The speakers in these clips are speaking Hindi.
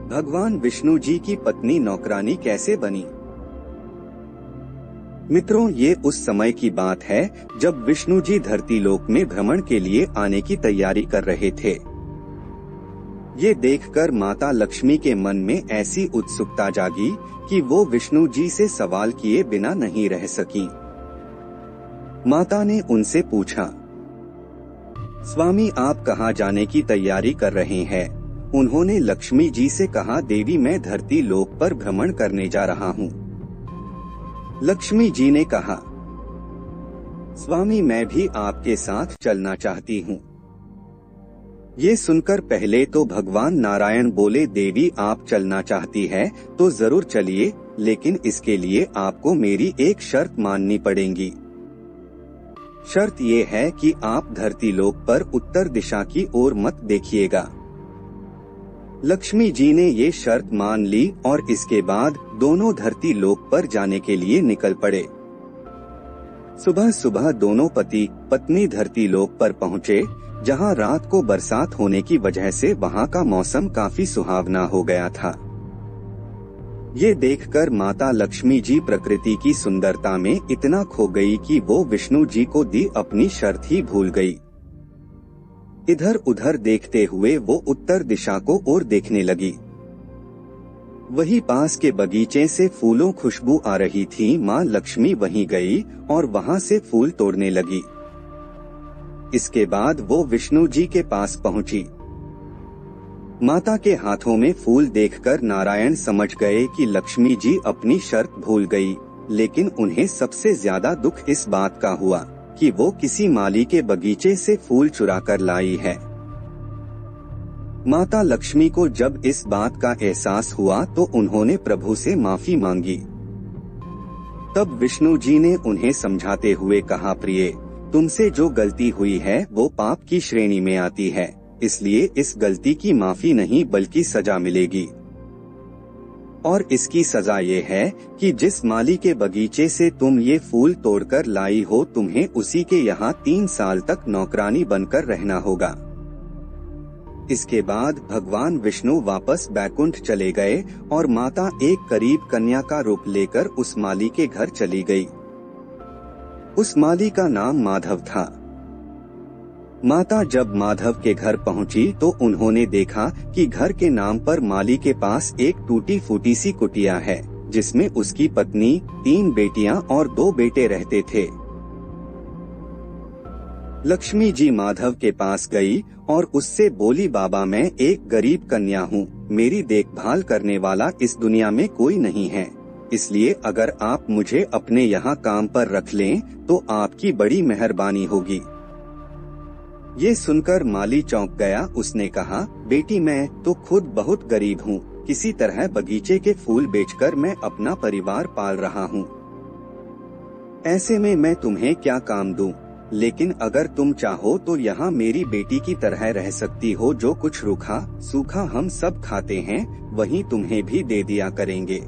भगवान विष्णु जी की पत्नी नौकरानी कैसे बनी। मित्रों, ये उस समय की बात है जब विष्णु जी धरती लोक में भ्रमण के लिए आने की तैयारी कर रहे थे। ये देखकर माता लक्ष्मी के मन में ऐसी उत्सुकता जागी कि वो विष्णु जी से सवाल किए बिना नहीं रह सकी। माता ने उनसे पूछा, स्वामी आप कहाँ जाने की तैयारी कर रहे हैं। उन्होंने लक्ष्मी जी से कहा, देवी मैं धरती लोक पर भ्रमण करने जा रहा हूँ। लक्ष्मी जी ने कहा, स्वामी मैं भी आपके साथ चलना चाहती हूँ। ये सुनकर पहले तो भगवान नारायण बोले, देवी आप चलना चाहती है तो जरूर चलिए, लेकिन इसके लिए आपको मेरी एक शर्त माननी पड़ेगी। शर्त ये है कि आप धरती लोक पर उत्तर दिशा की ओर मत देखिएगा। लक्ष्मी जी ने ये शर्त मान ली और इसके बाद दोनों धरती लोक पर जाने के लिए निकल पड़े। सुबह सुबह दोनों पति पत्नी धरती लोक पर पहुँचे, जहाँ रात को बरसात होने की वजह से वहाँ का मौसम काफी सुहावना हो गया था। ये देखकर माता लक्ष्मी जी प्रकृति की सुंदरता में इतना खो गई कि वो विष्णु जी को दी अपनी शर्त ही भूल गई। इधर उधर देखते हुए वो उत्तर दिशा को ओर देखने लगी। वही पास के बगीचे से फूलों खुशबू आ रही थी। माँ लक्ष्मी वहीं गई और वहां से फूल तोड़ने लगी। इसके बाद वो विष्णु जी के पास पहुंची। माता के हाथों में फूल देखकर नारायण समझ गए कि लक्ष्मी जी अपनी शर्त भूल गई, लेकिन उन्हें सबसे ज्यादा दुख इस बात का हुआ कि वो किसी माली के बगीचे से फूल चुरा कर लाई है। माता लक्ष्मी को जब इस बात का एहसास हुआ तो उन्होंने प्रभु से माफी मांगी। तब विष्णु जी ने उन्हें समझाते हुए कहा, प्रिय तुमसे जो गलती हुई है वो पाप की श्रेणी में आती है, इसलिए इस गलती की माफी नहीं बल्कि सजा मिलेगी। और इसकी सजा ये है कि जिस माली के बगीचे से तुम ये फूल तोड़कर लाई हो, तुम्हें उसी के यहाँ 3 साल तक नौकरानी बनकर रहना होगा। इसके बाद भगवान विष्णु वापस बैकुंठ चले गए और माता एक गरीब कन्या का रूप लेकर उस माली के घर चली गई। उस माली का नाम माधव था। माता जब माधव के घर पहुंची तो उन्होंने देखा कि घर के नाम पर माली के पास एक टूटी फूटी सी कुटिया है, जिसमें उसकी पत्नी, 3 बेटियां और 2 बेटे रहते थे। लक्ष्मी जी माधव के पास गई और उससे बोली, बाबा मैं एक गरीब कन्या हूँ, मेरी देखभाल करने वाला इस दुनिया में कोई नहीं है, इसलिए अगर आप मुझे अपने यहाँ काम पर रख लें तो आपकी बड़ी मेहरबानी होगी। ये सुनकर माली चौंक गया। उसने कहा, बेटी मैं तो खुद बहुत गरीब हूँ, किसी तरह बगीचे के फूल बेचकर मैं अपना परिवार पाल रहा हूँ। ऐसे में मैं तुम्हें क्या काम दूँ, लेकिन अगर तुम चाहो तो यहाँ मेरी बेटी की तरह रह सकती हो। जो कुछ रूखा सूखा हम सब खाते हैं वही तुम्हें भी दे दिया करेंगे।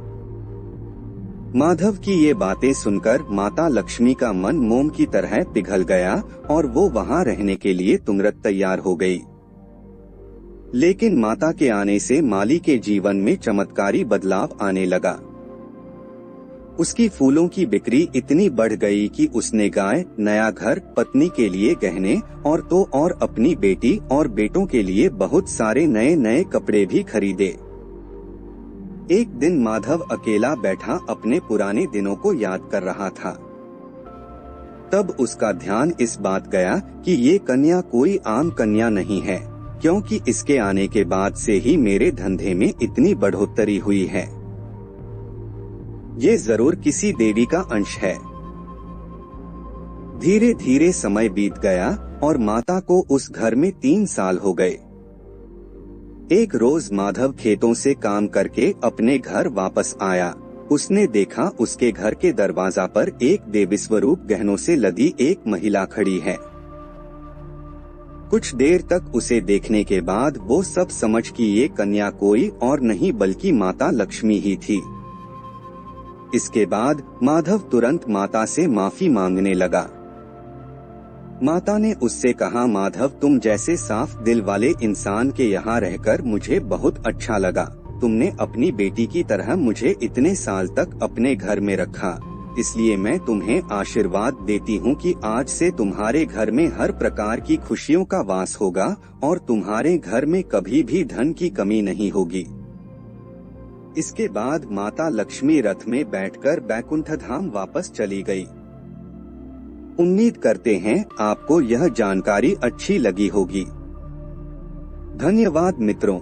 माधव की ये बातें सुनकर माता लक्ष्मी का मन मोम की तरह पिघल गया और वो वहाँ रहने के लिए तुरंत तैयार हो गई। लेकिन माता के आने से माली के जीवन में चमत्कारी बदलाव आने लगा। उसकी फूलों की बिक्री इतनी बढ़ गई कि उसने गाय, नया घर, पत्नी के लिए गहने और अपनी बेटी और बेटों के लिए बहुत सारे नए नए कपड़े भी खरीदे। एक दिन माधव अकेला बैठा अपने पुराने दिनों को याद कर रहा था। तब उसका ध्यान इस बात गया कि ये कन्या कोई आम कन्या नहीं है, क्योंकि इसके आने के बाद से ही मेरे धंधे में इतनी बढ़ोतरी हुई है। ये जरूर किसी देवी का अंश है। धीरे धीरे समय बीत गया और माता को उस घर में 3 साल हो गए। एक रोज माधव खेतों से काम करके अपने घर वापस आया। उसने देखा उसके घर के दरवाजा पर एक देवी स्वरूप गहनों से लदी एक महिला खड़ी है। कुछ देर तक उसे देखने के बाद वो सब समझ कि ये कन्या कोई और नहीं बल्कि माता लक्ष्मी ही थी। इसके बाद माधव तुरंत माता से माफी मांगने लगा। माता ने उससे कहा, माधव तुम जैसे साफ दिल वाले इंसान के यहाँ रहकर मुझे बहुत अच्छा लगा। तुमने अपनी बेटी की तरह मुझे इतने साल तक अपने घर में रखा, इसलिए मैं तुम्हें आशीर्वाद देती हूँ कि आज से तुम्हारे घर में हर प्रकार की खुशियों का वास होगा और तुम्हारे घर में कभी भी धन की कमी नहीं होगी। इसके बाद माता लक्ष्मी रथ में बैठकर बैकुंठ धाम वापस चली गई। उम्मीद करते हैं आपको यह जानकारी अच्छी लगी होगी। धन्यवाद मित्रों।